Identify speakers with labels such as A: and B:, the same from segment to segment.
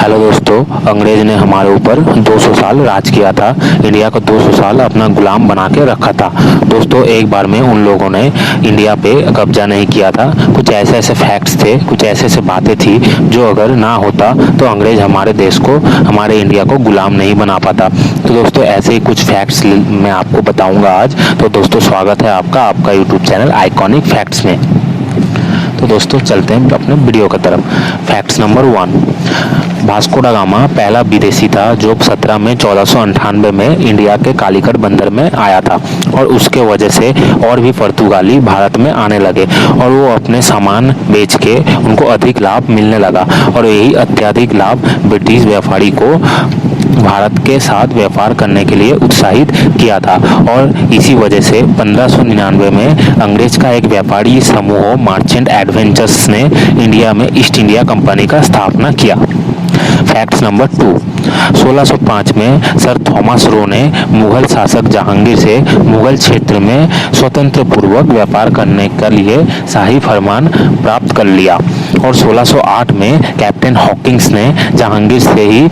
A: Hello दोस्तों, अंग्रेज ने हमारे ऊपर 200 साल राज किया था। इंडिया को 200 साल अपना गुलाम बना के रखा था। दोस्तों, एक बार में उन लोगों ने इंडिया पे कब्जा नहीं किया था। कुछ ऐसे ऐसे फैक्ट्स थे, कुछ ऐसे ऐसे बातें थी जो अगर ना होता तो अंग्रेज हमारे देश को, हमारे इंडिया को गुलाम नहीं बना पाता। तो दोस्तों, ऐसे ही कुछ फैक्ट्स मैं आपको बताऊंगा आज। तो दोस्तों, स्वागत है आपका यूट्यूब चैनल आइकॉनिक फैक्ट्स में। तो दोस्तों, चलते हैं अपने वीडियो की तरफ। फैक्ट्स नंबर 1, वास्को दा गामा पहला विदेशी था जो 17 मई 1498 में इंडिया के कालीकट बंदर में आया था। और उसके वजह से और भी पुर्तगाली भारत में आने लगे और वो अपने सामान बेच के उनको अधिक लाभ मिलने लगा। और यही अत्यधिक लाभ ब्रिटिश व्यापारी को भारत के साथ व्यापार करने के लिए उत्साहित किया था। और इसी वजह से 1599 में अंग्रेज का एक व्यापारी समूह मर्चेंट एडवेंचर्स ने इंडिया में ईस्ट इंडिया कंपनी का स्थापना किया। फैक्ट्स नंबर 2, 1605 में सर थॉमस रो ने मुगल शासक जहांगीर से मुगल क्षेत्र में स्वतंत्र पूर्वक व्यापार करने के लिए शाही फरमान प्राप्त कर लिया। और 1608 में कैप्टन हॉकिंस ने जहांगीर से ही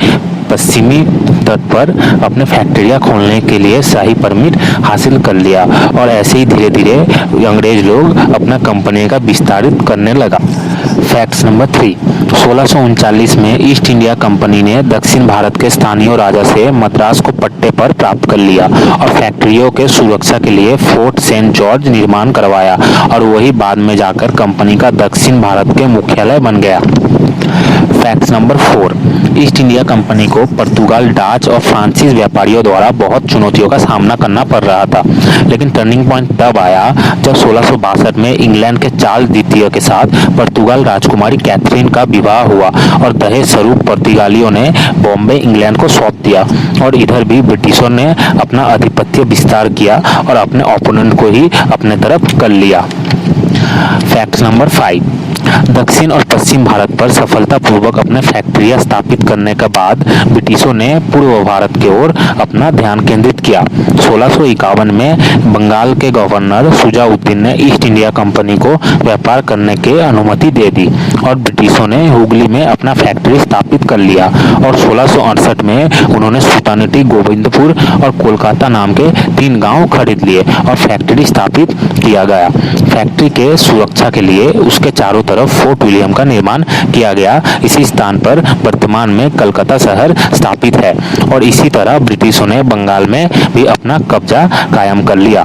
A: पश्चिमी तट पर अपने फैक्ट्रियां खोलने के लिए शाही परमिट हासिल कर लिया। और ऐसे ही धीरे धीरे अंग्रेज लोग अपना कंपनी का विस्तारित करने लगा। फैक्ट्स नंबर 3, 1639 में ईस्ट इंडिया कंपनी ने दक्षिण भारत के स्थानीय राजा से मद्रास को पट्टे पर प्राप्त कर लिया और फैक्ट्रियों के सुरक्षा के लिए फोर्ट सेंट जॉर्ज निर्माण करवाया। और वही बाद में जाकर कंपनी का दक्षिण भारत के मुख्यालय बन गया। Facts number 4, east India company को पुर्तगाल, डच और फ्रांसीसी व्यापारियों द्वारा बहुत चुनौतियों का सामना करना पड़ रहा था। लेकिन टर्निंग पॉइंट तब आया जब 1662 में इंग्लैंड के चार्ल्स द्वितीय के साथ पुर्तगाल राजकुमारी कैथरीन का विवाह हुआ और दहेज स्वरूप पुर्तगालियों ने बॉम्बे इंग्लैंड को सौंप दिया। और इधर भी ब्रिटिशों ने अपना आधिपत्य विस्तार किया और अपने ओपोनेंट को ही अपने तरफ कर लिया। फैक्ट नंबर 5, दक्षिण और पश्चिम भारत पर सफलतापूर्वक अपने फैक्ट्रियां स्थापित करने के बाद ब्रिटिशों ने पूर्व भारत की ओर अपना ध्यान केंद्रित किया। 1651 में बंगाल के गवर्नर शुजाउद्दीन ने ईस्ट इंडिया कंपनी को व्यापार करने की अनुमति दे दी और ब्रिटिशों ने हुगली में अपना फैक्ट्री स्थापित कर लिया। और 1668 में उन्होंने सुल्तानेटी, गोविंदपुर और कोलकाता नाम के 3 गांव खरीद लिए और फैक्ट्री स्थापित किया गया। फैक्ट्री के सुरक्षा के लिए उसके चारों तरफ फोर्ट विलियम का निर्माण किया गया। इसी स्थान पर वर्तमान में कलकत्ता शहर स्थापित है। और इसी तरह ब्रिटिशों ने बंगाल में भी अपना कब्जा कायम कर लिया।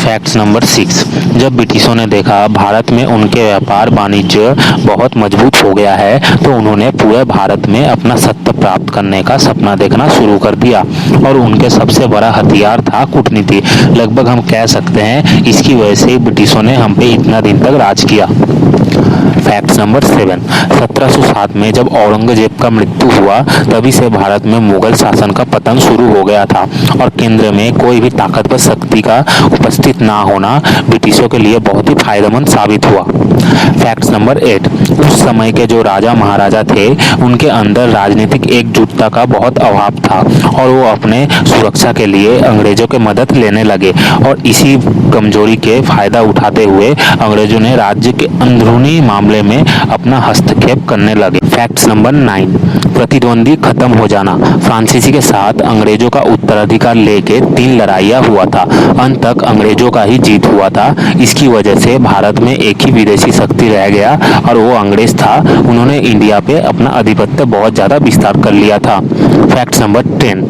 A: फैक्ट्स नंबर 6, जब ब्रिटिशों ने देखा भारत में उनके व्यापार वाणिज्य बहुत मजबूत हो गया है तो उन्होंने पूरे भारत में अपना सत्ता प्राप्त करने का सपना देखना शुरू कर दिया। और उनके सबसे बड़ा हथियार था कूटनीति। लगभग हम कह सकते हैं इसकी वजह से ब्रिटिशों ने हम पे इतना दिन तक राज किया। फैक्ट नंबर 7, 1707 में जब औरंगजेब का मृत्यु हुआ तभी से भारत में मुगल शासन का पतन शुरू हो गया था और केंद्र में कोई भी ताकतवर शक्ति का उपस्थित ना होना ब्रिटिशों के लिए बहुत ही फायदेमंद साबित हुआ। फैक्ट नंबर 8, उस समय के जो राजा महाराजा थे उनके अंदर राजनीतिक एकजुटता का बहुत अभाव था और वो अपने सुरक्षा के लिए अंग्रेजों की मदद लेने लगे। और इसी कमजोरी के फायदा उठाते हुए अंग्रेजों ने राज्य के अंदरूनी मामले में अपना हस्तक्षेप करने लगे। फैक्ट्स नंबर 9, प्रतिद्वंदी खत्म हो जाना। फ्रांसीसी के साथ अंग्रेजों का उत्तराधिकार लेके 3 लड़ाइयाँ हुआ था। अंत तक अंग्रेजों का ही जीत हुआ था। इसकी वजह से भारत में एक ही विदेशी शक्ति रह गया और वो अंग्रेज था। उन्होंने इंडिया पे अपना आधिपत्य बहुत ज़्यादा विस्तार कर लिया था। फैक्ट्स नंबर 10,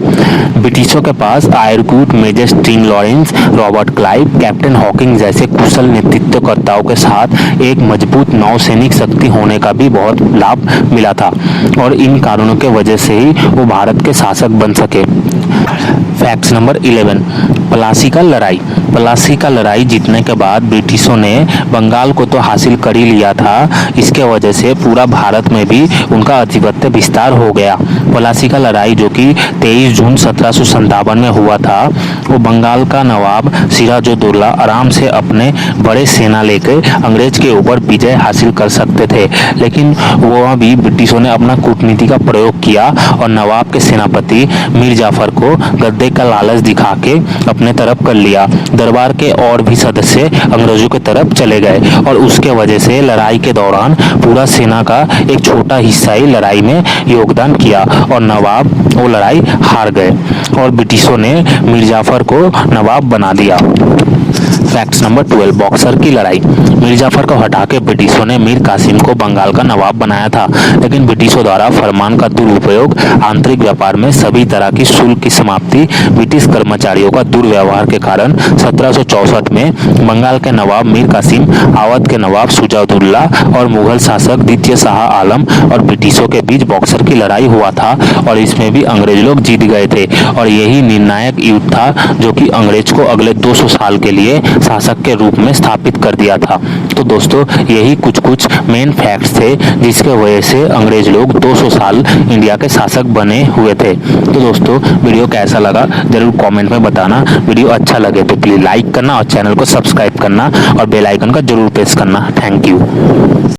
A: ब्रिटिशों के पास Eyre Coote, major Stein Lawrence, Robert Clive, captain Hawking जैसे कुशल नेतृत्वकर्ताओं के साथ एक मजबूत नौसैनिक शक्ति होने का भी बहुत लाभ मिला था। और इन कारणों के वजह से ही वो भारत के शासक बन सके। फैक्ट्स नंबर 11, प्लासी का लड़ाई। प्लासी का लड़ाई जीतने के बाद ब्रिटिशों ने बंगाल को तो हासिल कर ही लिया था, इसके वजह से पूरा भारत में भी उनका आधिपत्य विस्तार हो गया। प्लासी का लड़ाई जो कि 23 जून 1757 में हुआ था, वो बंगाल का नवाब सिराजुद्दौला आराम से अपने बड़े सेना लेकर अंग्रेज के ऊपर विजय विजय हासिल कर सकते थे, लेकिन वह भी ब्रिटिशों ने अपना कूटनीति का प्रयोग किया और नवाब के सेनापति मीर जाफर को गद्दे का लालच दिखा के अपने तरफ कर लिया। दरबार के और भी सदस्य अंग्रेजों की तरफ चले गए और उसके वजह से लड़ाई के दौरान पूरा सेना का एक छोटा हिस्सा ही लड़ाई में योगदान किया और नवाब वो लड़ाई हार गए और ब्रिटिशों ने मीर जाफर को नवाब बना दिया। फैक्ट्स नंबर 12, बॉक्सर की लड़ाई। मीर जाफर को हटा के ब्रिटिशों ने मीर कासिम को बंगाल का नवाब बनाया था, लेकिन ब्रिटिशों द्वारा फरमान का दुरुपयोग, आंतरिक व्यापार में सभी तरह की शुल्क की समाप्ति, ब्रिटिश कर्मचारियों का दुर्व्यवहार के कारण 1764 में बंगाल के नवाब मीर कासिम, अवध के नवाब शुजाउद्दौला और मुगल शासक द्वितीय शाह आलम और ब्रिटिशों के बीच बॉक्सर की लड़ाई हुआ था और इसमें भी अंग्रेज लोग जीत गए थे और यही निर्णायक युद्ध था जो कि अंग्रेज को अगले 200 साल के लिए शासक के रूप में स्थापित कर दिया था। तो दोस्तों यही कुछ मेन फैक्ट्स थे जिसके वजह से अंग्रेज लोग 200 साल इंडिया के शासक बने हुए थे। तो दोस्तों वीडियो कैसा लगा जरूर कमेंट में बताना। वीडियो अच्छा लगे तो प्लीज लाइक करना और चैनल को सब्सक्राइब करना और बेल आइकन का जरूर प्रेस करना। Thank you.